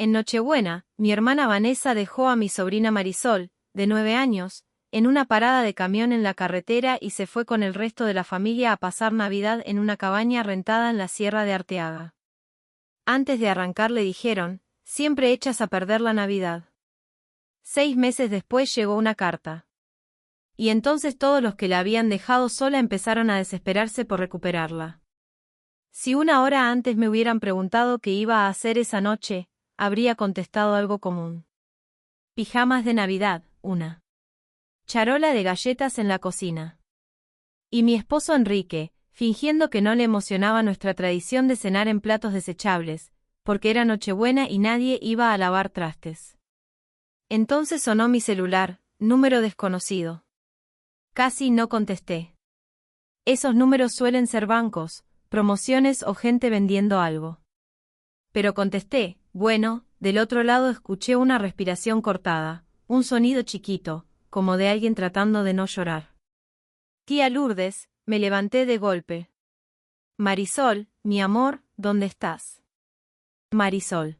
En Nochebuena, mi hermana Vanessa dejó a mi sobrina Marisol, de 9 años, en una parada de camión en la carretera y se fue con el resto de la familia a pasar Navidad en una cabaña rentada en la Sierra de Arteaga. Antes de arrancar le dijeron, siempre echas a perder la Navidad. 6 meses después llegó una carta. Y entonces todos los que la habían dejado sola empezaron a desesperarse por recuperarla. Si una hora antes me hubieran preguntado qué iba a hacer esa noche, habría contestado algo común. Pijamas de Navidad, una charola de galletas en la cocina. Y mi esposo Enrique, fingiendo que no le emocionaba nuestra tradición de cenar en platos desechables, porque era Nochebuena y nadie iba a lavar trastes. Entonces sonó mi celular, número desconocido. Casi no contesté. Esos números suelen ser bancos, promociones o gente vendiendo algo. Pero contesté, bueno, del otro lado escuché una respiración cortada, un sonido chiquito, como de alguien tratando de no llorar. Tía Lourdes, me levanté de golpe. Marisol, mi amor, ¿dónde estás? Marisol.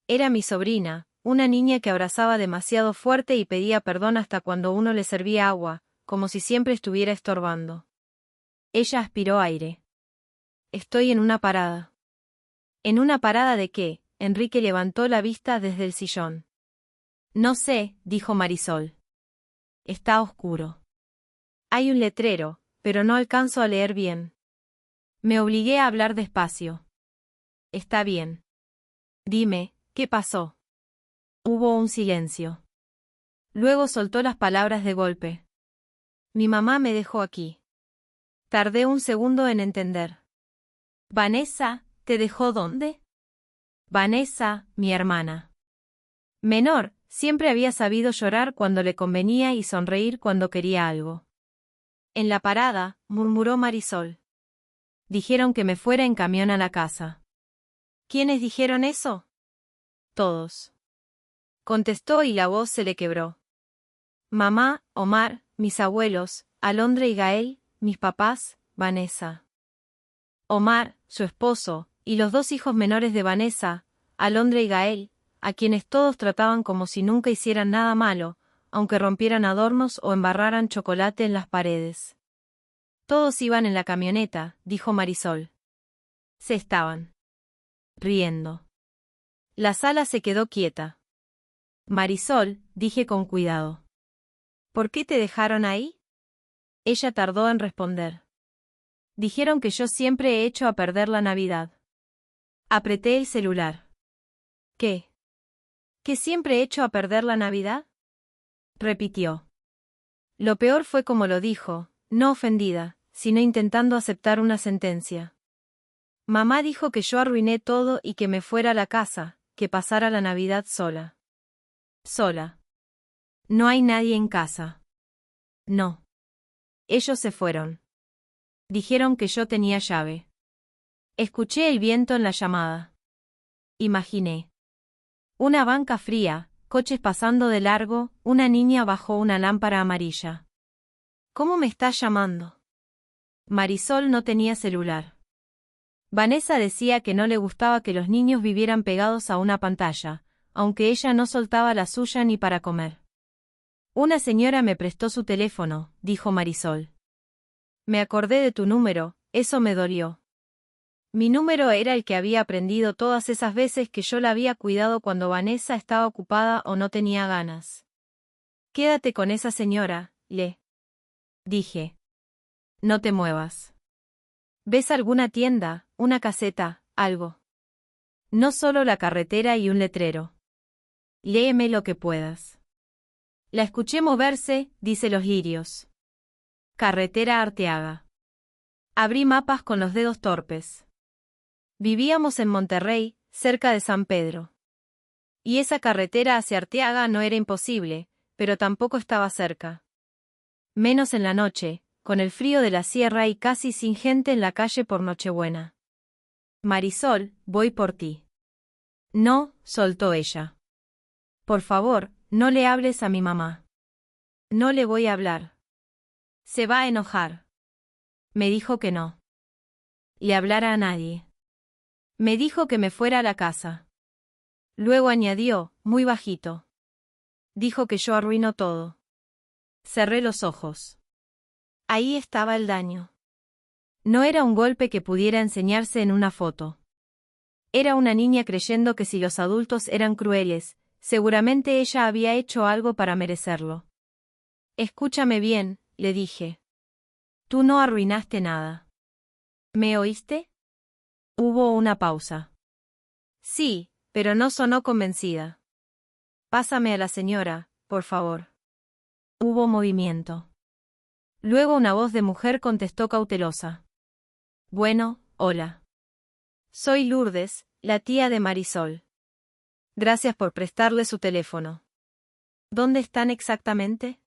Era mi sobrina, una niña que abrazaba demasiado fuerte y pedía perdón hasta cuando uno le servía agua, como si siempre estuviera estorbando. Ella aspiró aire. Estoy en una parada. ¿En una parada de qué? Enrique levantó la vista desde el sillón. No sé, dijo Marisol. Está oscuro. Hay un letrero, pero no alcanzo a leer bien. Me obligué a hablar despacio. Está bien. Dime, ¿qué pasó? Hubo un silencio. Luego soltó las palabras de golpe. Mi mamá me dejó aquí. Tardé un segundo en entender. Vanessa, ¿te dejó dónde? Vanessa, mi hermana. Menor, siempre había sabido llorar cuando le convenía y sonreír cuando quería algo. En la parada, murmuró Marisol. Dijeron que me fuera en camión a la casa. ¿Quiénes dijeron eso? Todos. Contestó y la voz se le quebró. Mamá, Omar, mis abuelos, Alondra y Gael, mis papás, Vanessa. Omar, su esposo, y los 2 hijos menores de Vanessa, Alondra y Gael, a quienes todos trataban como si nunca hicieran nada malo, aunque rompieran adornos o embarraran chocolate en las paredes. Todos iban en la camioneta, dijo Marisol. Se estaban riendo. La sala se quedó quieta. Marisol, dije con cuidado. ¿Por qué te dejaron ahí? Ella tardó en responder. Dijeron que yo siempre he hecho a perder la Navidad. Apreté el celular. ¿Qué? ¿Que siempre he hecho a perder la Navidad? Repitió. Lo peor fue como lo dijo, no ofendida, sino intentando aceptar una sentencia. Mamá dijo que yo arruiné todo y que me fuera a la casa, que pasara la Navidad sola. Sola. No hay nadie en casa. No. Ellos se fueron. Dijeron que yo tenía llave. Escuché el viento en la llamada. Imaginé. Una banca fría, coches pasando de largo, una niña bajo una lámpara amarilla. ¿Cómo me estás llamando? Marisol no tenía celular. Vanessa decía que no le gustaba que los niños vivieran pegados a una pantalla, aunque ella no soltaba la suya ni para comer. Una señora me prestó su teléfono, dijo Marisol. Me acordé de tu número, eso me dolió. Mi número era el que había aprendido todas esas veces que yo la había cuidado cuando Vanessa estaba ocupada o no tenía ganas. Quédate con esa señora, le dije. No te muevas. ¿Ves alguna tienda, una caseta, algo? No solo la carretera y un letrero. Léeme lo que puedas. La escuché moverse, dice los lirios. Carretera Arteaga. Abrí mapas con los dedos torpes. Vivíamos en Monterrey, cerca de San Pedro. Y esa carretera hacia Arteaga no era imposible, pero tampoco estaba cerca. Menos en la noche, con el frío de la sierra y casi sin gente en la calle por Nochebuena. Marisol, voy por ti. No, soltó ella. Por favor, no le hables a mi mamá. No le voy a hablar. Se va a enojar. Me dijo que no le hablara a nadie. Me dijo que me fuera a la casa. Luego añadió, muy bajito. Dijo que yo arruino todo. Cerré los ojos. Ahí estaba el daño. No era un golpe que pudiera enseñarse en una foto. Era una niña creyendo que si los adultos eran crueles, seguramente ella había hecho algo para merecerlo. Escúchame bien, le dije. Tú no arruinaste nada. ¿Me oíste? Hubo una pausa. Sí, pero no sonó convencida. Pásame a la señora, por favor. Hubo movimiento. Luego una voz de mujer contestó cautelosa. Bueno, hola. Soy Lourdes, la tía de Marisol. Gracias por prestarle su teléfono. ¿Dónde están exactamente?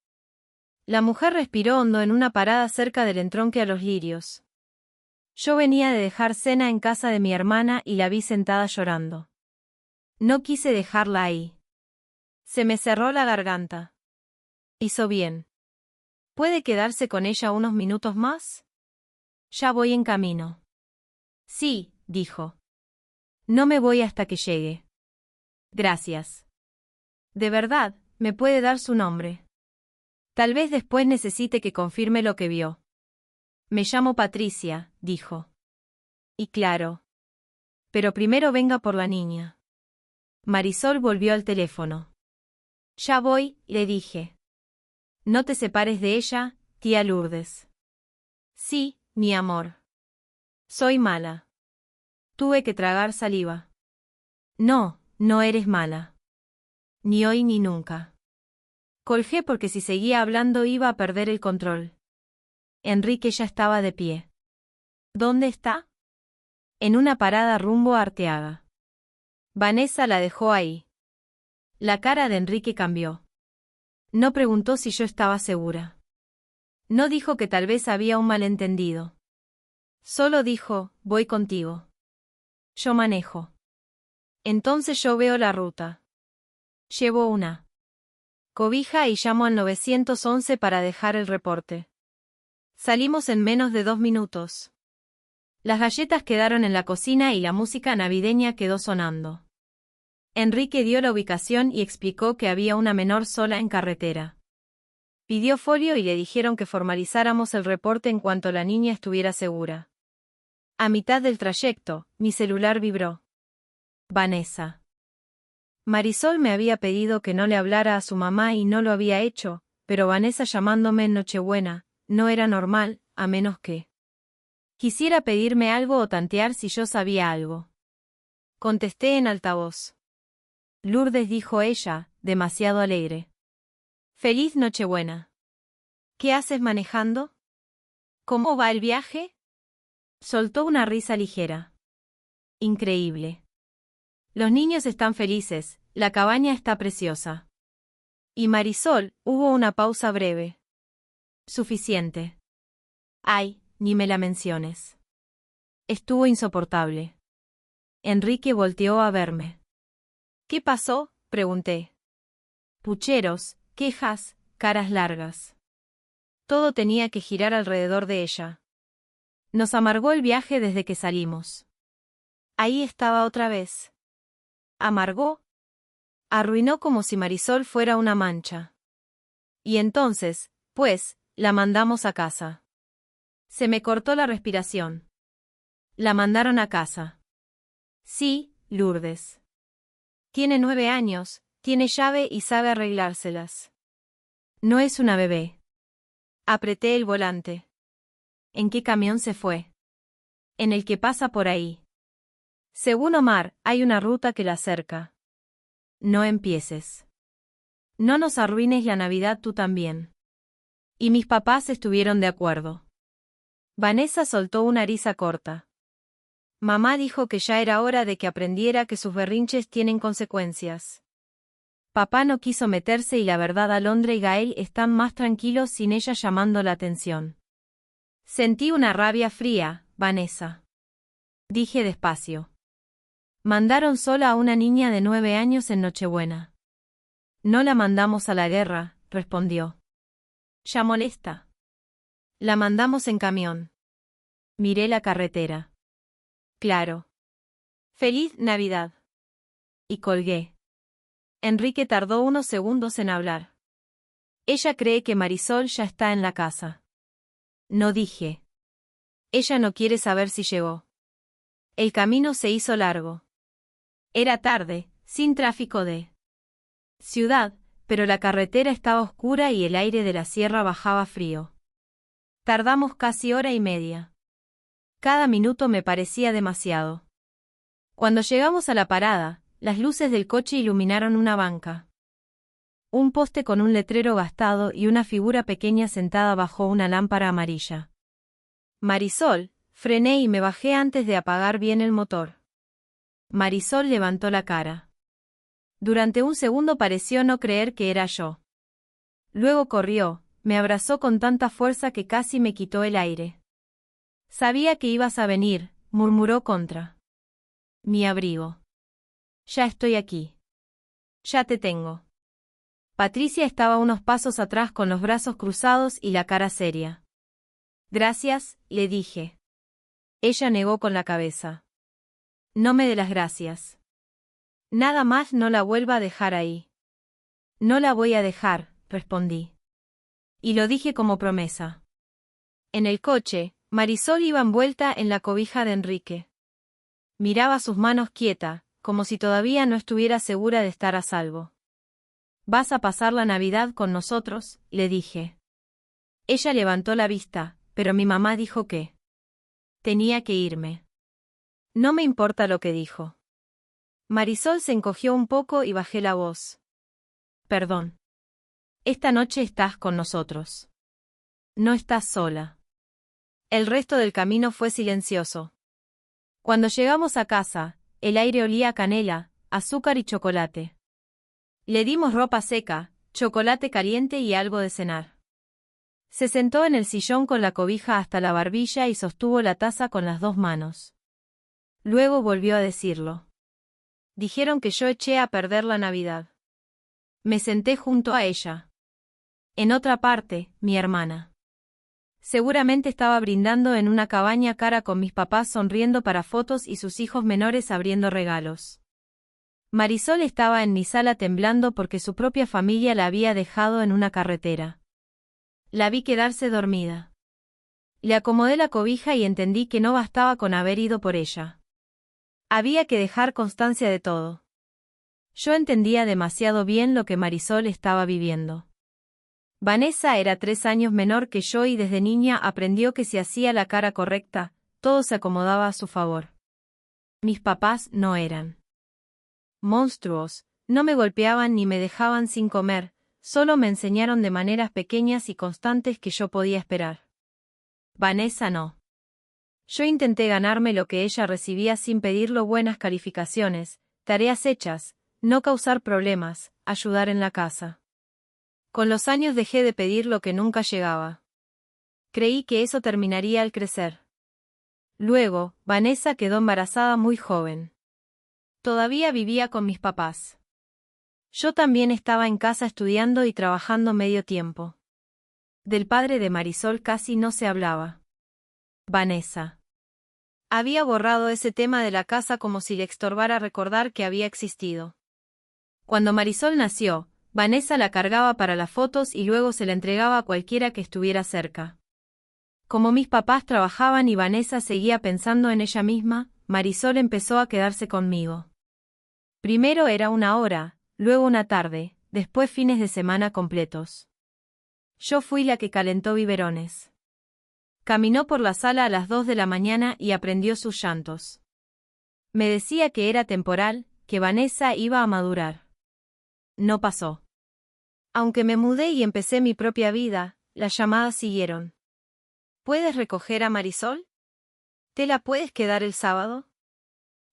La mujer respiró hondo en una parada cerca del entronque a los lirios. Yo venía de dejar cena en casa de mi hermana y la vi sentada llorando. No quise dejarla ahí. Se me cerró la garganta. Hizo bien. ¿Puede quedarse con ella unos minutos más? Ya voy en camino. Sí, dijo. No me voy hasta que llegue. Gracias. De verdad, ¿me puede dar su nombre? Tal vez después necesite que confirme lo que vio. Me llamo Patricia, dijo. Y claro. Pero primero venga por la niña. Marisol volvió al teléfono. Ya voy, le dije. No te separes de ella, tía Lourdes. Sí, mi amor. Soy mala. Tuve que tragar saliva. No, no eres mala. Ni hoy ni nunca. Colgué porque si seguía hablando iba a perder el control. Enrique ya estaba de pie. ¿Dónde está? En una parada rumbo a Arteaga. Vanessa la dejó ahí. La cara de Enrique cambió. No preguntó si yo estaba segura. No dijo que tal vez había un malentendido. Solo dijo, voy contigo. Yo manejo. Entonces yo veo la ruta. Llevo una cobija y llamo al 911 para dejar el reporte. Salimos en menos de 2 minutos. Las galletas quedaron en la cocina y la música navideña quedó sonando. Enrique dio la ubicación y explicó que había una menor sola en carretera. Pidió folio y le dijeron que formalizáramos el reporte en cuanto la niña estuviera segura. A mitad del trayecto, mi celular vibró. Vanessa. Marisol me había pedido que no le hablara a su mamá y no lo había hecho, pero Vanessa llamándome en Nochebuena, no era normal, a menos que quisiera pedirme algo o tantear si yo sabía algo. Contesté en altavoz. Lourdes, dijo ella, demasiado alegre. Feliz Nochebuena. ¿Qué haces manejando? ¿Cómo va el viaje? Soltó una risa ligera. Increíble. Los niños están felices, la cabaña está preciosa. Y Marisol, hubo una pausa breve. Suficiente. Ay, ni me la menciones. Estuvo insoportable. Enrique volteó a verme. ¿Qué pasó?, pregunté. Pucheros, quejas, caras largas. Todo tenía que girar alrededor de ella. Nos amargó el viaje desde que salimos. Ahí estaba otra vez. ¿Amargó? Arruinó como si Marisol fuera una mancha. Y entonces, pues, la mandamos a casa. Se me cortó la respiración. La mandaron a casa. Sí, Lourdes. Tiene 9 años, tiene llave y sabe arreglárselas. No es una bebé. Apreté el volante. ¿En qué camión se fue? En el que pasa por ahí. Según Omar, hay una ruta que la acerca. No empieces. No nos arruines la Navidad tú también. Y mis papás estuvieron de acuerdo. Vanessa soltó una risa corta. Mamá dijo que ya era hora de que aprendiera que sus berrinches tienen consecuencias. Papá no quiso meterse y la verdad Alondra y Gael están más tranquilos sin ella llamando la atención. Sentí una rabia fría, Vanessa. Dije despacio. Mandaron sola a una niña de 9 años en Nochebuena. No la mandamos a la guerra, respondió. Ya molesta. La mandamos en camión. Miré la carretera. Claro. Feliz Navidad. Y colgué. Enrique tardó unos segundos en hablar. Ella cree que Marisol ya está en la casa. No dije. Ella no quiere saber si llegó. El camino se hizo largo. Era tarde, sin tráfico de ciudad, pero la carretera estaba oscura y el aire de la sierra bajaba frío. Tardamos casi hora y media. Cada minuto me parecía demasiado. Cuando llegamos a la parada, las luces del coche iluminaron una banca. Un poste con un letrero gastado y una figura pequeña sentada bajo una lámpara amarilla. Marisol, frené y me bajé antes de apagar bien el motor. Marisol levantó la cara. Durante un segundo pareció no creer que era yo. Luego corrió, me abrazó con tanta fuerza que casi me quitó el aire. Sabía que ibas a venir, murmuró contra mi abrigo. Ya estoy aquí. Ya te tengo. Patricia estaba unos pasos atrás con los brazos cruzados y la cara seria. Gracias, le dije. Ella negó con la cabeza. No me dé las gracias. Nada más no la vuelva a dejar ahí. No la voy a dejar, respondí. Y lo dije como promesa. En el coche, Marisol iba envuelta en la cobija de Enrique. Miraba sus manos quieta, como si todavía no estuviera segura de estar a salvo. ¿Vas a pasar la Navidad con nosotros?, le dije. Ella levantó la vista, pero mi mamá dijo que tenía que irme. No me importa lo que dijo. Marisol se encogió un poco y bajé la voz. Perdón. Esta noche estás con nosotros. No estás sola. El resto del camino fue silencioso. Cuando llegamos a casa, el aire olía a canela, azúcar y chocolate. Le dimos ropa seca, chocolate caliente y algo de cenar. Se sentó en el sillón con la cobija hasta la barbilla y sostuvo la taza con las dos manos. Luego volvió a decirlo. Dijeron que yo eché a perder la Navidad. Me senté junto a ella. En otra parte, mi hermana. Seguramente estaba brindando en una cabaña cara con mis papás sonriendo para fotos y sus hijos menores abriendo regalos. Marisol estaba en mi sala temblando porque su propia familia la había dejado en una carretera. La vi quedarse dormida. Le acomodé la cobija y entendí que no bastaba con haber ido por ella. Había que dejar constancia de todo. Yo entendía demasiado bien lo que Marisol estaba viviendo. Vanessa era 3 años menor que yo y desde niña aprendió que si hacía la cara correcta, todo se acomodaba a su favor. Mis papás no eran monstruos, no me golpeaban ni me dejaban sin comer, solo me enseñaron de maneras pequeñas y constantes que yo podía esperar. Vanessa no. Yo intenté ganarme lo que ella recibía sin pedirlo: buenas calificaciones, tareas hechas, no causar problemas, ayudar en la casa. Con los años dejé de pedir lo que nunca llegaba. Creí que eso terminaría al crecer. Luego, Vanessa quedó embarazada muy joven. Todavía vivía con mis papás. Yo también estaba en casa estudiando y trabajando medio tiempo. Del padre de Marisol casi no se hablaba. Vanessa había borrado ese tema de la casa como si le estorbara recordar que había existido. Cuando Marisol nació, Vanessa la cargaba para las fotos y luego se la entregaba a cualquiera que estuviera cerca. Como mis papás trabajaban y Vanessa seguía pensando en ella misma, Marisol empezó a quedarse conmigo. Primero era una hora, luego una tarde, después fines de semana completos. Yo fui la que calentó biberones. Caminó por la sala a las 2 de la mañana y aprendió sus llantos. Me decía que era temporal, que Vanessa iba a madurar. No pasó. Aunque me mudé y empecé mi propia vida, las llamadas siguieron. ¿Puedes recoger a Marisol? ¿Te la puedes quedar el sábado?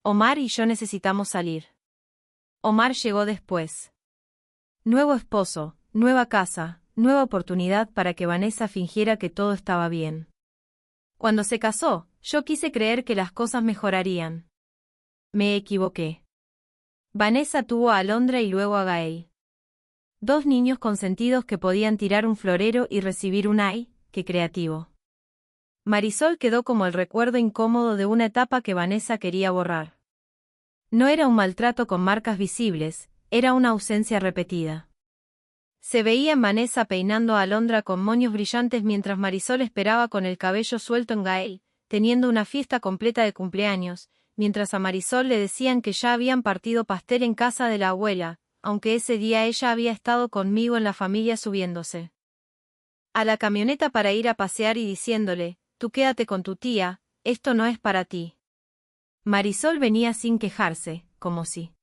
Omar y yo necesitamos salir. Omar llegó después. Nuevo esposo, nueva casa, nueva oportunidad para que Vanessa fingiera que todo estaba bien. Cuando se casó, yo quise creer que las cosas mejorarían. Me equivoqué. Vanessa tuvo a Alondra y luego a Gael. 2 niños consentidos que podían tirar un florero y recibir un ¡ay, qué creativo! Marisol quedó como el recuerdo incómodo de una etapa que Vanessa quería borrar. No era un maltrato con marcas visibles, era una ausencia repetida. Se veía en Vanessa peinando a Alondra con moños brillantes mientras Marisol esperaba con el cabello suelto en Gael, teniendo una fiesta completa de cumpleaños, mientras a Marisol le decían que ya habían partido pastel en casa de la abuela, aunque ese día ella había estado conmigo en la familia subiéndose a la camioneta para ir a pasear y diciéndole, tú quédate con tu tía, esto no es para ti. Marisol venía sin quejarse, como si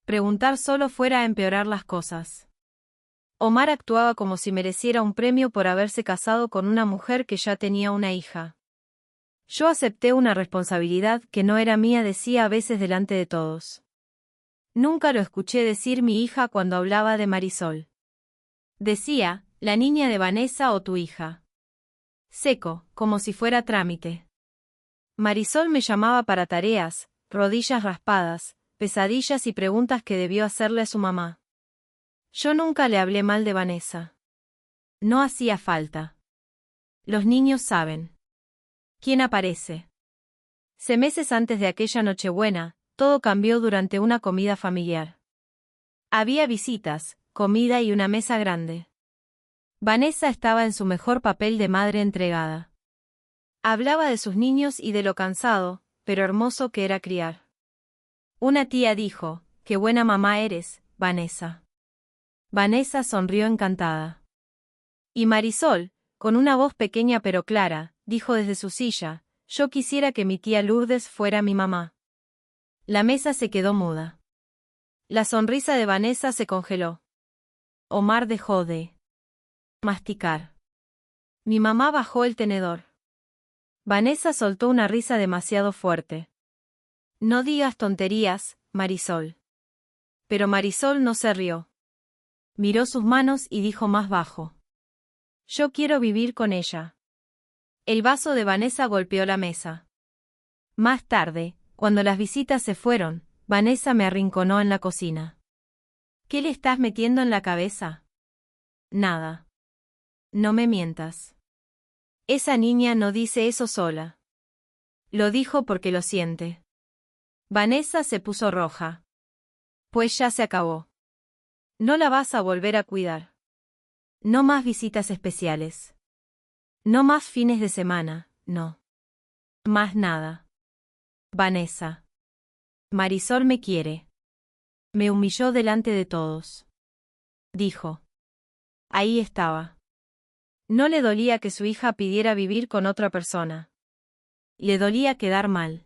preguntar solo fuera a empeorar las cosas. Omar actuaba como si mereciera un premio por haberse casado con una mujer que ya tenía una hija. Yo acepté una responsabilidad que no era mía, decía a veces delante de todos. Nunca lo escuché decir mi hija cuando hablaba de Marisol. Decía, la niña de Vanessa o tu hija. Seco, como si fuera trámite. Marisol me llamaba para tareas, rodillas raspadas, pesadillas y preguntas que debió hacerle a su mamá. Yo nunca le hablé mal de Vanessa. No hacía falta. Los niños saben. ¿Quién aparece? Meses antes de aquella Nochebuena, todo cambió durante una comida familiar. Había visitas, comida y una mesa grande. Vanessa estaba en su mejor papel de madre entregada. Hablaba de sus niños y de lo cansado, pero hermoso que era criar. Una tía dijo, qué buena mamá eres, Vanessa. Vanessa sonrió encantada. Y Marisol, con una voz pequeña pero clara, dijo desde su silla, yo quisiera que mi tía Lourdes fuera mi mamá. La mesa se quedó muda. La sonrisa de Vanessa se congeló. Omar dejó de masticar. Mi mamá bajó el tenedor. Vanessa soltó una risa demasiado fuerte. No digas tonterías, Marisol. Pero Marisol no se rió. Miró sus manos y dijo más bajo. Yo quiero vivir con ella. El vaso de Vanessa golpeó la mesa. Más tarde, cuando las visitas se fueron, Vanessa me arrinconó en la cocina. ¿Qué le estás metiendo en la cabeza? Nada. No me mientas. Esa niña no dice eso sola. Lo dijo porque lo siente. Vanessa se puso roja. Pues ya se acabó. No la vas a volver a cuidar. No más visitas especiales. No más fines de semana, no. Más nada. Vanessa. Marisol me quiere. Me humilló delante de todos. Dijo. Ahí estaba. No le dolía que su hija pidiera vivir con otra persona. Le dolía quedar mal.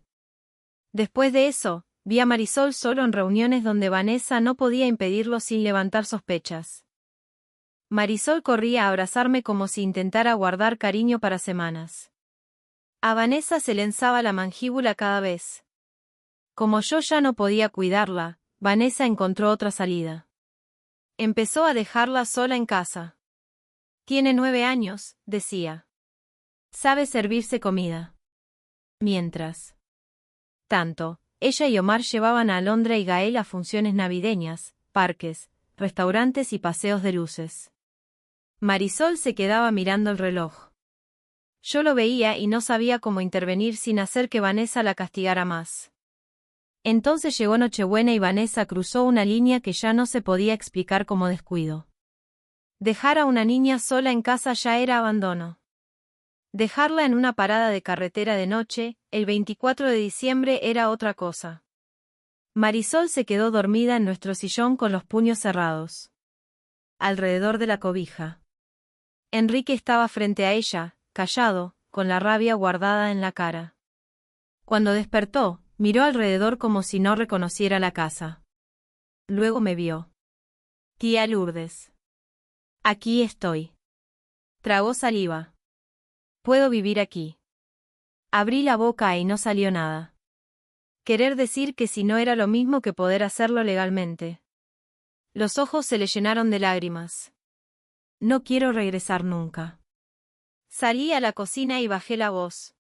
Después de eso, vi a Marisol solo en reuniones donde Vanessa no podía impedirlo sin levantar sospechas. Marisol corría a abrazarme como si intentara guardar cariño para semanas. A Vanessa se le enzaba la mandíbula cada vez. Como yo ya no podía cuidarla, Vanessa encontró otra salida. Empezó a dejarla sola en casa. Tiene 9 años, decía. Sabe servirse comida. Mientras tanto, ella y Omar llevaban a Alondra y Gael a funciones navideñas, parques, restaurantes y paseos de luces. Marisol se quedaba mirando el reloj. Yo lo veía y no sabía cómo intervenir sin hacer que Vanessa la castigara más. Entonces llegó Nochebuena y Vanessa cruzó una línea que ya no se podía explicar como descuido. Dejar a una niña sola en casa ya era abandono. Dejarla en una parada de carretera de noche, el 24 de diciembre era otra cosa. Marisol se quedó dormida en nuestro sillón con los puños cerrados. Alrededor de la cobija. Enrique estaba frente a ella, callado, con la rabia guardada en la cara. Cuando despertó, miró alrededor como si no reconociera la casa. Luego me vio. Tía Lourdes. Aquí estoy. Tragó saliva. Puedo vivir aquí. Abrí la boca y no salió nada. Querer decir que si no era lo mismo que poder hacerlo legalmente. Los ojos se le llenaron de lágrimas. No quiero regresar nunca. Salí a la cocina y bajé la voz.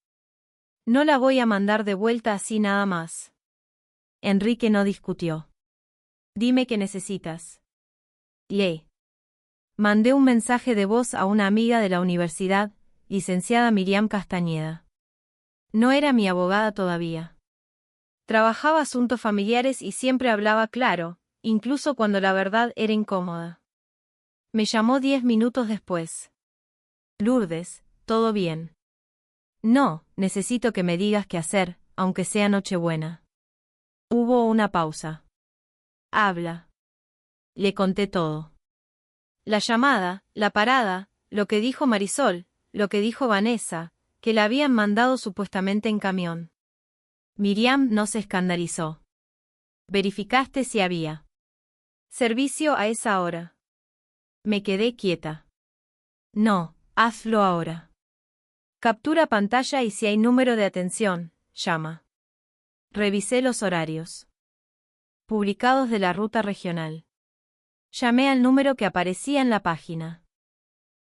No la voy a mandar de vuelta así nada más. Enrique no discutió. Dime qué necesitas. Le mandé un mensaje de voz a una amiga de la universidad, licenciada Miriam Castañeda. No era mi abogada todavía. Trabajaba asuntos familiares y siempre hablaba claro, incluso cuando la verdad era incómoda. Me llamó 10 minutos después. Lourdes, ¿todo bien? No, necesito que me digas qué hacer, aunque sea Nochebuena. Hubo una pausa. Habla. Le conté todo. La llamada, la parada, lo que dijo Marisol, lo que dijo Vanessa, que la habían mandado supuestamente en camión. Miriam no se escandalizó. ¿Verificaste si había servicio a esa hora? Me quedé quieta. No, hazlo ahora. Captura pantalla y si hay número de atención, llama. Revisé los horarios publicados de la ruta regional. Llamé al número que aparecía en la página.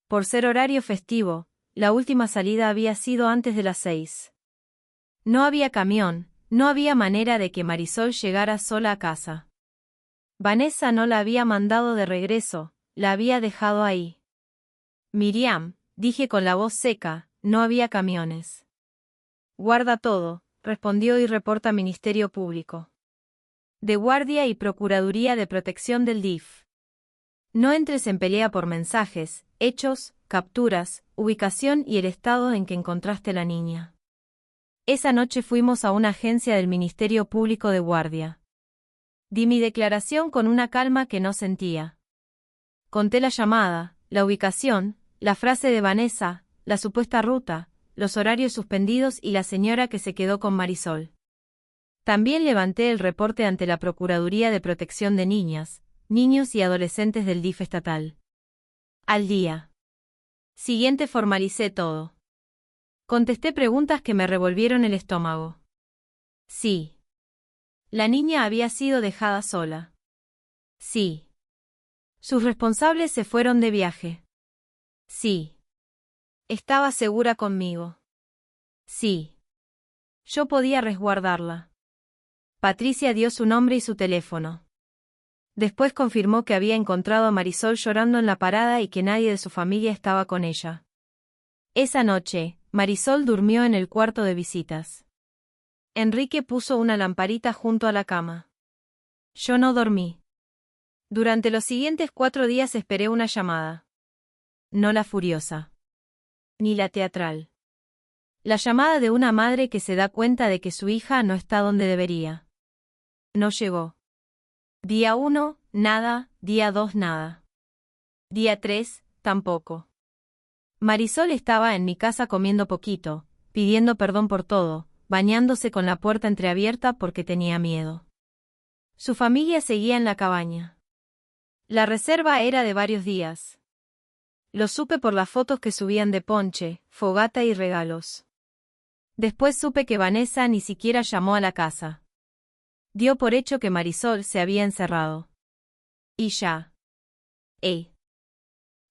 Por ser horario festivo, la última salida había sido antes de las 6. No había camión, no había manera de que Marisol llegara sola a casa. Vanessa no la había mandado de regreso, la había dejado ahí. Miriam, dije con la voz seca, no había camiones. Guarda todo, respondió y reporta Ministerio Público. De Guardia y Procuraduría de Protección del DIF. No entres en pelea por mensajes, hechos, capturas, ubicación y el estado en que encontraste la niña. Esa noche fuimos a una agencia del Ministerio Público de Guardia. Di mi declaración con una calma que no sentía. Conté la llamada, la ubicación, la frase de Vanessa, la supuesta ruta, los horarios suspendidos y la señora que se quedó con Marisol. También levanté el reporte ante la Procuraduría de Protección de Niñas, Niños y Adolescentes del DIF estatal. Al día siguiente formalicé todo. Contesté preguntas que me revolvieron el estómago. Sí. La niña había sido dejada sola. Sí. Sus responsables se fueron de viaje. Sí. Estaba segura conmigo. Sí. Yo podía resguardarla. Patricia dio su nombre y su teléfono. Después confirmó que había encontrado a Marisol llorando en la parada y que nadie de su familia estaba con ella. Esa noche, Marisol durmió en el cuarto de visitas. Enrique puso una lamparita junto a la cama. Yo no dormí. Durante los siguientes 4 días esperé una llamada. No la furiosa. Ni la teatral. La llamada de una madre que se da cuenta de que su hija no está donde debería. No llegó. Día 1, nada, día 2, nada. Día 3, tampoco. Marisol estaba en mi casa comiendo poquito, pidiendo perdón por todo, bañándose con la puerta entreabierta porque tenía miedo. Su familia seguía en la cabaña. La reserva era de varios días. Lo supe por las fotos que subían de ponche, fogata y regalos. Después supe que Vanessa ni siquiera llamó a la casa. Dio por hecho que Marisol se había encerrado. Y ya.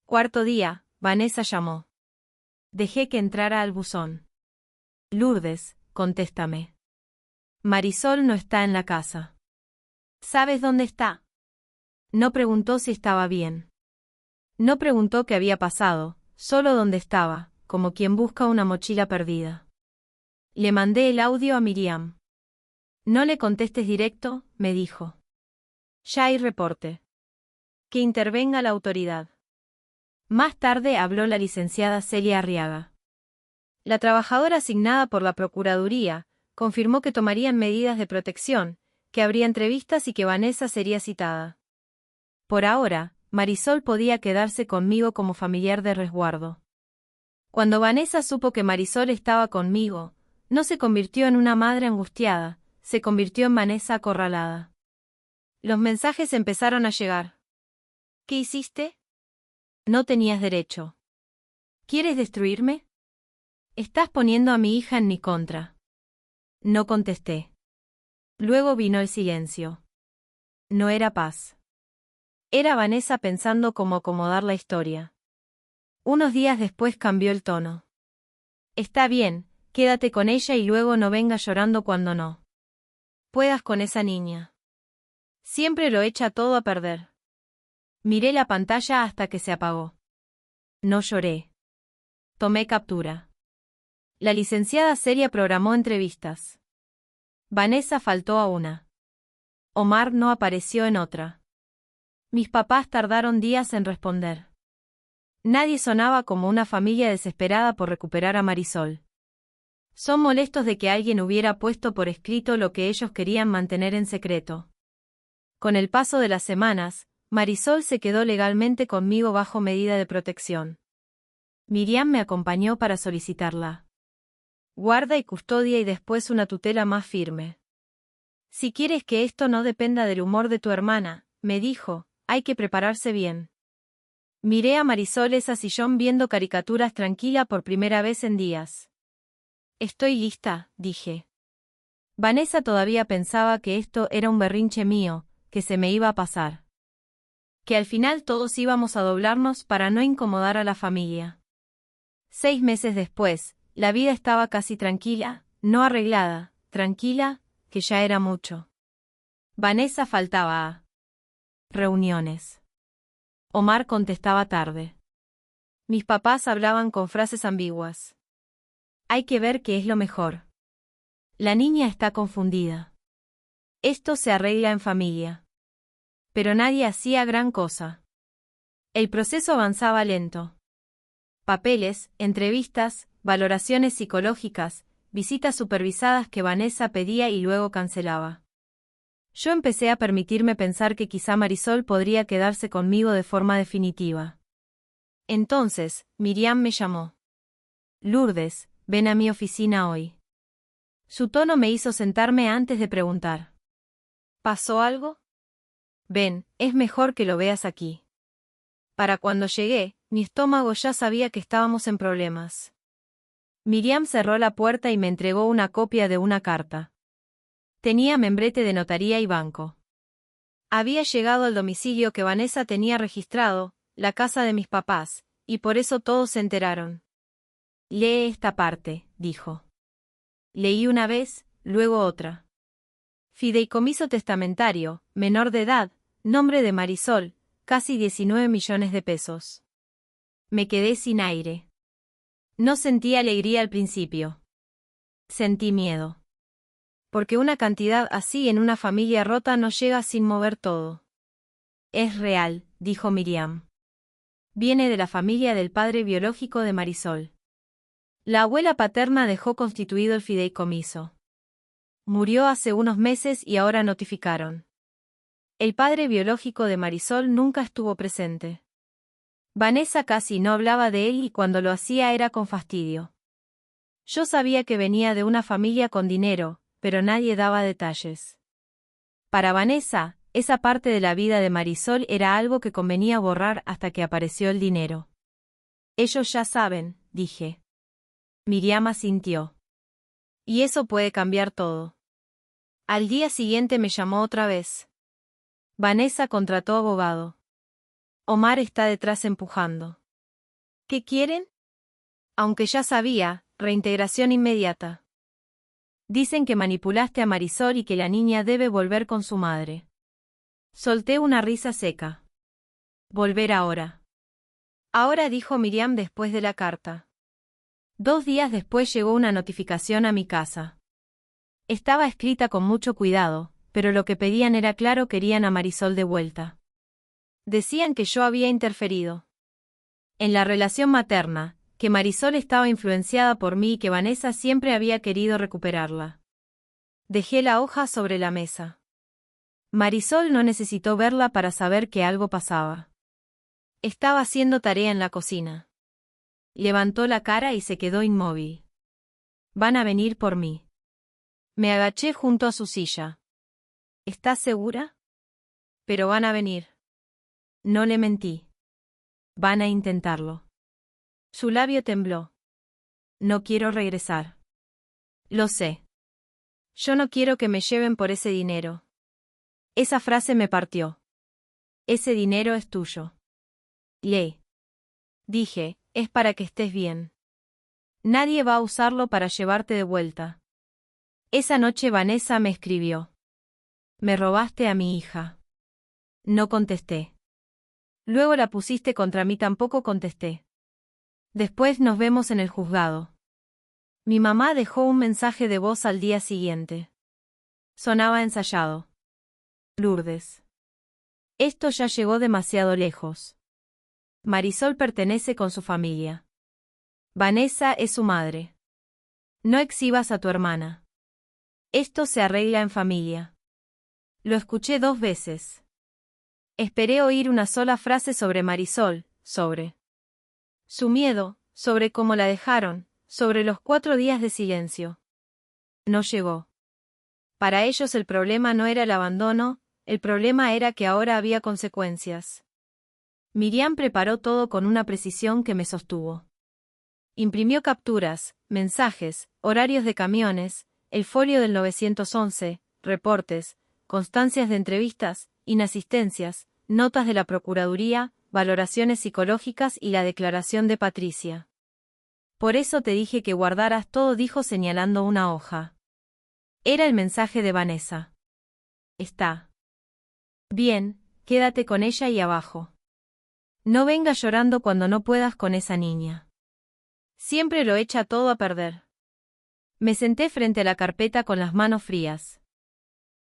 Cuarto día, Vanessa llamó. Dejé que entrara al buzón. Lourdes, contéstame. Marisol no está en la casa. ¿Sabes dónde está? No preguntó si estaba bien. No preguntó qué había pasado, solo dónde estaba, como quien busca una mochila perdida. Le mandé el audio a Miriam. No le contestes directo, me dijo. Ya hay reporte. Que intervenga la autoridad. Más tarde habló la licenciada Celia Arriaga. La trabajadora asignada por la Procuraduría confirmó que tomarían medidas de protección, que habría entrevistas y que Vanessa sería citada. Por ahora, Marisol podía quedarse conmigo como familiar de resguardo. Cuando Vanessa supo que Marisol estaba conmigo, no se convirtió en una madre angustiada, se convirtió en Vanessa acorralada. Los mensajes empezaron a llegar. ¿Qué hiciste? No tenías derecho. ¿Quieres destruirme? Estás poniendo a mi hija en mi contra. No contesté. Luego vino el silencio. No era paz. Era Vanessa pensando cómo acomodar la historia. Unos días después cambió el tono. Está bien, quédate con ella y luego no vengas llorando cuando no puedas con esa niña. Siempre lo echa todo a perder. Miré la pantalla hasta que se apagó. No lloré. Tomé captura. La licenciada Celia programó entrevistas. Vanessa faltó a una. Omar no apareció en otra. Mis papás tardaron días en responder. Nadie sonaba como una familia desesperada por recuperar a Marisol. Son molestos de que alguien hubiera puesto por escrito lo que ellos querían mantener en secreto. Con el paso de las semanas, Marisol se quedó legalmente conmigo bajo medida de protección. Miriam me acompañó para solicitarla guarda y custodia y después una tutela más firme. Si quieres que esto no dependa del humor de tu hermana, me dijo, hay que prepararse bien. Miré a Marisol esa sillón viendo caricaturas tranquila por primera vez en días. Estoy lista, dije. Vanessa todavía pensaba que esto era un berrinche mío, que se me iba a pasar. Que al final todos íbamos a doblarnos para no incomodar a la familia. 6 meses después, la vida estaba casi tranquila, no arreglada, tranquila, que ya era mucho. Vanessa faltaba a reuniones. Omar contestaba tarde. Mis papás hablaban con frases ambiguas. Hay que ver qué es lo mejor. La niña está confundida. Esto se arregla en familia. Pero nadie hacía gran cosa. El proceso avanzaba lento. Papeles, entrevistas, valoraciones psicológicas, visitas supervisadas que Vanessa pedía y luego cancelaba. Yo empecé a permitirme pensar que quizá Marisol podría quedarse conmigo de forma definitiva. Entonces, Miriam me llamó. Lourdes, ven a mi oficina hoy. Su tono me hizo sentarme antes de preguntar. ¿Pasó algo? Ven, es mejor que lo veas aquí. Para cuando llegué, mi estómago ya sabía que estábamos en problemas. Miriam cerró la puerta y me entregó una copia de una carta. Tenía membrete de notaría y banco. Había llegado al domicilio que Vanessa tenía registrado, la casa de mis papás, y por eso todos se enteraron. Lee esta parte, dijo. Leí una vez, luego otra. Fideicomiso testamentario, menor de edad, nombre de Marisol, casi 19 millones de pesos. Me quedé sin aire. No sentí alegría al principio. Sentí miedo. Porque una cantidad así en una familia rota no llega sin mover todo. Es real, dijo Miriam. Viene de la familia del padre biológico de Marisol. La abuela paterna dejó constituido el fideicomiso. Murió hace unos meses y ahora notificaron. El padre biológico de Marisol nunca estuvo presente. Vanessa casi no hablaba de él y cuando lo hacía era con fastidio. Yo sabía que venía de una familia con dinero, pero nadie daba detalles. Para Vanessa, esa parte de la vida de Marisol era algo que convenía borrar hasta que apareció el dinero. Ellos ya saben, dije. Miriam asintió. Y eso puede cambiar todo. Al día siguiente me llamó otra vez. Vanessa contrató abogado. Omar está detrás empujando. ¿Qué quieren? Aunque ya sabía, reintegración inmediata. Dicen que manipulaste a Marisol y que la niña debe volver con su madre. Solté una risa seca. Volver ahora. Ahora, dijo Miriam después de la carta. 2 días después llegó una notificación a mi casa. Estaba escrita con mucho cuidado, pero lo que pedían era claro, querían a Marisol de vuelta. Decían que yo había interferido en la relación materna, que Marisol estaba influenciada por mí y que Vanessa siempre había querido recuperarla. Dejé la hoja sobre la mesa. Marisol no necesitó verla para saber que algo pasaba. Estaba haciendo tarea en la cocina. Levantó la cara y se quedó inmóvil. Van a venir por mí. Me agaché junto a su silla. ¿Estás segura? Pero van a venir. No le mentí. Van a intentarlo. Su labio tembló. No quiero regresar. Lo sé. Yo no quiero que me lleven por ese dinero. Esa frase me partió. Ese dinero es tuyo. Lee. Dije, es para que estés bien. Nadie va a usarlo para llevarte de vuelta. Esa noche Vanessa me escribió. Me robaste a mi hija. No contesté. Luego la pusiste contra mí, tampoco contesté. Después nos vemos en el juzgado. Mi mamá dejó un mensaje de voz al día siguiente. Sonaba ensayado. Lourdes. Esto ya llegó demasiado lejos. Marisol pertenece con su familia. Vanessa es su madre. No exhibas a tu hermana. Esto se arregla en familia. Lo escuché 2 veces. Esperé oír una sola frase sobre Marisol, sobre su miedo, sobre cómo la dejaron, sobre los 4 días de silencio. No llegó. Para ellos el problema no era el abandono, el problema era que ahora había consecuencias. Miriam preparó todo con una precisión que me sostuvo. Imprimió capturas, mensajes, horarios de camiones, el folio del 911, reportes, constancias de entrevistas, inasistencias, notas de la Procuraduría, valoraciones psicológicas y la declaración de Patricia. Por eso te dije que guardaras todo, dijo señalando una hoja. Era el mensaje de Vanessa. Está bien, quédate con ella y abajo. No vengas llorando cuando no puedas con esa niña. Siempre lo echa todo a perder. Me senté frente a la carpeta con las manos frías.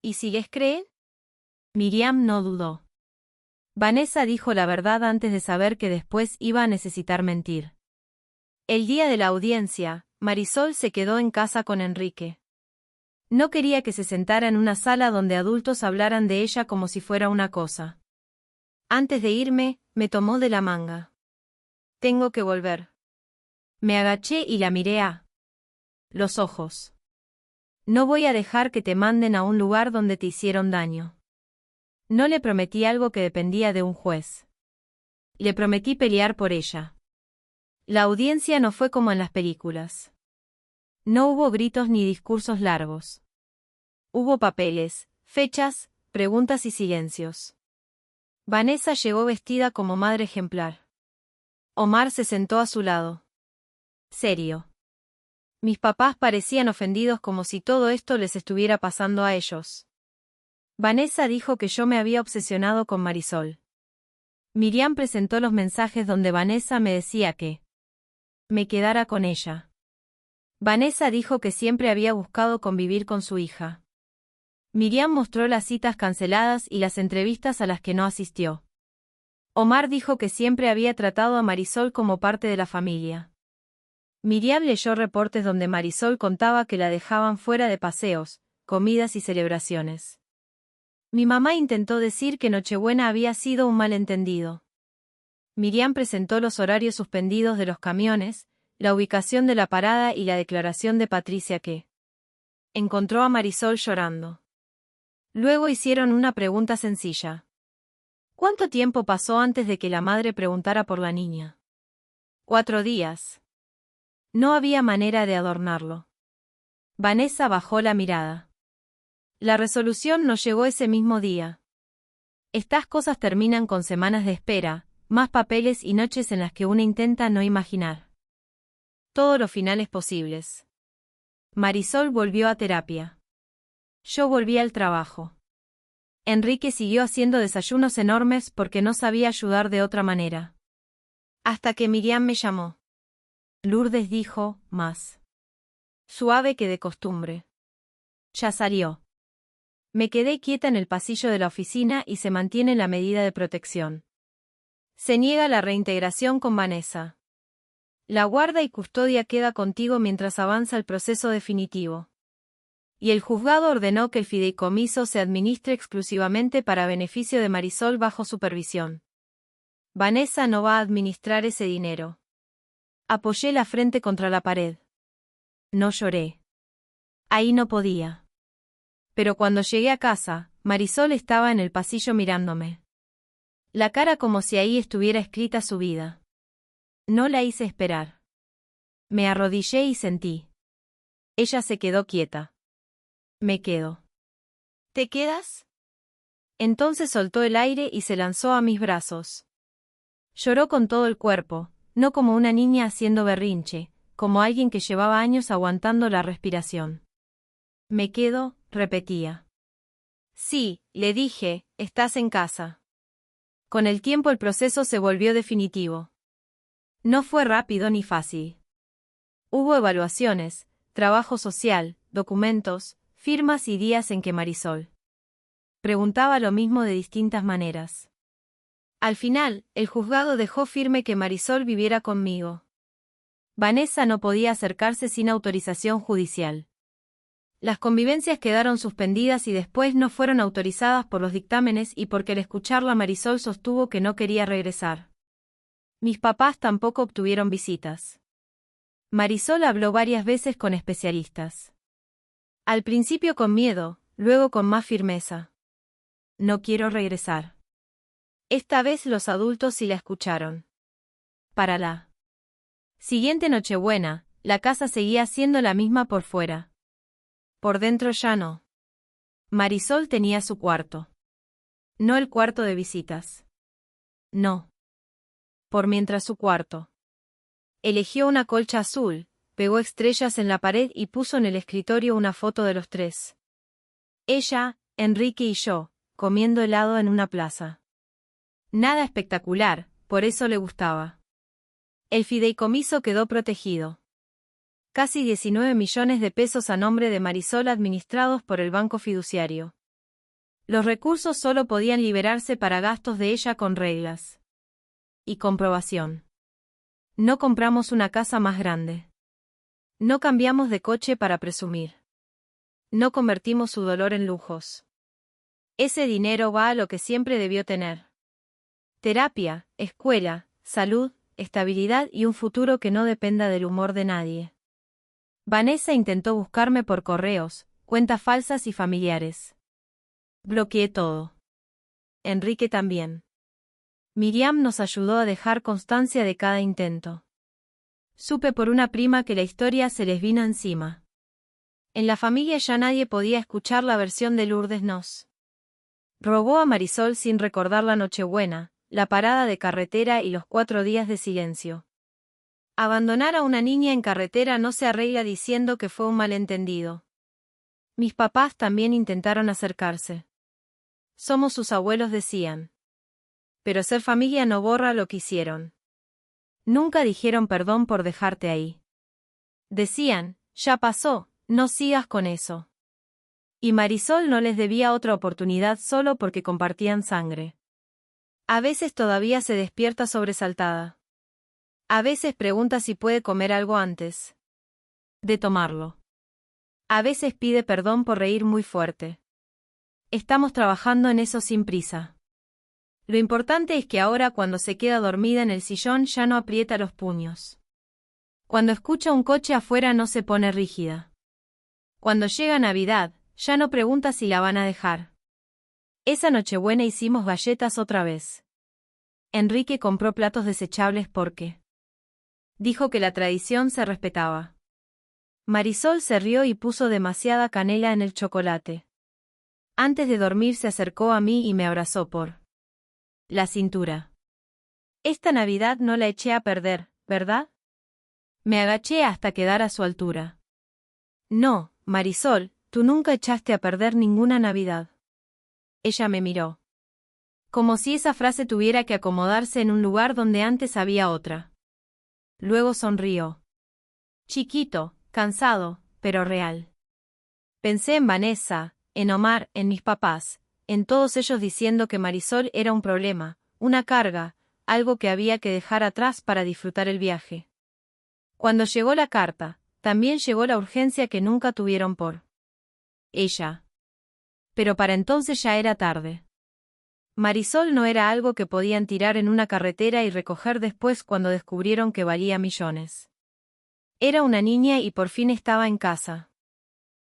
¿Y sigues creen? Miriam no dudó. Vanessa dijo la verdad antes de saber que después iba a necesitar mentir. El día de la audiencia, Marisol se quedó en casa con Enrique. No quería que se sentara en una sala donde adultos hablaran de ella como si fuera una cosa. Antes de irme, me tomó de la manga. Tengo que volver. Me agaché y la miré a los ojos. No voy a dejar que te manden a un lugar donde te hicieron daño. No le prometí algo que dependía de un juez. Le prometí pelear por ella. La audiencia no fue como en las películas. No hubo gritos ni discursos largos. Hubo papeles, fechas, preguntas y silencios. Vanessa llegó vestida como madre ejemplar. Omar se sentó a su lado. Serio. Mis papás parecían ofendidos como si todo esto les estuviera pasando a ellos. Vanessa dijo que yo me había obsesionado con Marisol. Miriam presentó los mensajes donde Vanessa me decía que me quedara con ella. Vanessa dijo que siempre había buscado convivir con su hija. Miriam mostró las citas canceladas y las entrevistas a las que no asistió. Omar dijo que siempre había tratado a Marisol como parte de la familia. Miriam leyó reportes donde Marisol contaba que la dejaban fuera de paseos, comidas y celebraciones. Mi mamá intentó decir que Nochebuena había sido un malentendido. Miriam presentó los horarios suspendidos de los camiones, la ubicación de la parada y la declaración de Patricia que encontró a Marisol llorando. Luego hicieron una pregunta sencilla. ¿Cuánto tiempo pasó antes de que la madre preguntara por la niña? 4 días. No había manera de adornarlo. Vanessa bajó la mirada. La resolución no llegó ese mismo día. Estas cosas terminan con semanas de espera, más papeles y noches en las que uno intenta no imaginar todos los finales posibles. Marisol volvió a terapia. Yo volví al trabajo. Enrique siguió haciendo desayunos enormes porque no sabía ayudar de otra manera. Hasta que Miriam me llamó. Lourdes dijo, más suave que de costumbre. Ya salió. Me quedé quieta en el pasillo de la oficina y se mantiene la medida de protección. Se niega la reintegración con Vanessa. La guarda y custodia queda contigo mientras avanza el proceso definitivo. Y el juzgado ordenó que el fideicomiso se administre exclusivamente para beneficio de Marisol bajo supervisión. Vanessa no va a administrar ese dinero. Apoyé la frente contra la pared. No lloré. Ahí no podía. Pero cuando llegué a casa, Marisol estaba en el pasillo mirándome. La cara como si ahí estuviera escrita su vida. No la hice esperar. Me arrodillé y sentí. Ella se quedó quieta. Me quedo. ¿Te quedas? Entonces soltó el aire y se lanzó a mis brazos. Lloró con todo el cuerpo, no como una niña haciendo berrinche, como alguien que llevaba años aguantando la respiración. Me quedo, repetía. Sí, le dije, estás en casa. Con el tiempo el proceso se volvió definitivo. No fue rápido ni fácil. Hubo evaluaciones, trabajo social, documentos, firmas y días en que Marisol preguntaba lo mismo de distintas maneras. Al final, el juzgado dejó firme que Marisol viviera conmigo. Vanessa no podía acercarse sin autorización judicial. Las convivencias quedaron suspendidas y después no fueron autorizadas por los dictámenes y porque al escucharla Marisol sostuvo que no quería regresar. Mis papás tampoco obtuvieron visitas. Marisol habló varias veces con especialistas. Al principio con miedo, luego con más firmeza. No quiero regresar. Esta vez los adultos sí la escucharon. Para la siguiente Nochebuena, la casa seguía siendo la misma por fuera. Por dentro ya no. Marisol tenía su cuarto. No el cuarto de visitas. No. Por mientras su cuarto. Eligió una colcha azul, pegó estrellas en la pared y puso en el escritorio una foto de los tres. Ella, Enrique y yo, comiendo helado en una plaza. Nada espectacular, por eso le gustaba. El fideicomiso quedó protegido. Casi 19 millones de pesos a nombre de Marisol administrados por el banco fiduciario. Los recursos solo podían liberarse para gastos de ella con reglas y comprobación. No compramos una casa más grande. No cambiamos de coche para presumir. No convertimos su dolor en lujos. Ese dinero va a lo que siempre debió tener. Terapia, escuela, salud, estabilidad y un futuro que no dependa del humor de nadie. Vanessa intentó buscarme por correos, cuentas falsas y familiares. Bloqueé todo. Enrique también. Miriam nos ayudó a dejar constancia de cada intento. Supe por una prima que la historia se les vino encima. En la familia ya nadie podía escuchar la versión de Lourdes Nos. Robó a Marisol sin recordar la Nochebuena, la parada de carretera y los 4 días de silencio. Abandonar a una niña en carretera no se arregla diciendo que fue un malentendido. Mis papás también intentaron acercarse. Somos sus abuelos, decían. Pero ser familia no borra lo que hicieron. Nunca dijeron perdón por dejarte ahí. Decían, ya pasó, no sigas con eso. Y Marisol no les debía otra oportunidad solo porque compartían sangre. A veces todavía se despierta sobresaltada. A veces pregunta si puede comer algo antes de tomarlo. A veces pide perdón por reír muy fuerte. Estamos trabajando en eso sin prisa. Lo importante es que ahora cuando se queda dormida en el sillón ya no aprieta los puños. Cuando escucha un coche afuera no se pone rígida. Cuando llega Navidad, ya no pregunta si la van a dejar. Esa Nochebuena hicimos galletas otra vez. Enrique compró platos desechables porque dijo que la tradición se respetaba. Marisol se rió y puso demasiada canela en el chocolate. Antes de dormir se acercó a mí y me abrazó por la cintura. Esta Navidad no la eché a perder, ¿verdad? Me agaché hasta quedar a su altura. No, Marisol, tú nunca echaste a perder ninguna Navidad. Ella me miró. Como si esa frase tuviera que acomodarse en un lugar donde antes había otra. Luego sonrió. Chiquito, cansado, pero real. Pensé en Vanessa, en Omar, en mis papás, en todos ellos diciendo que Marisol era un problema, una carga, algo que había que dejar atrás para disfrutar el viaje. Cuando llegó la carta, también llegó la urgencia que nunca tuvieron por ella. Pero para entonces ya era tarde. Marisol no era algo que podían tirar en una carretera y recoger después cuando descubrieron que valía millones. Era una niña y por fin estaba en casa.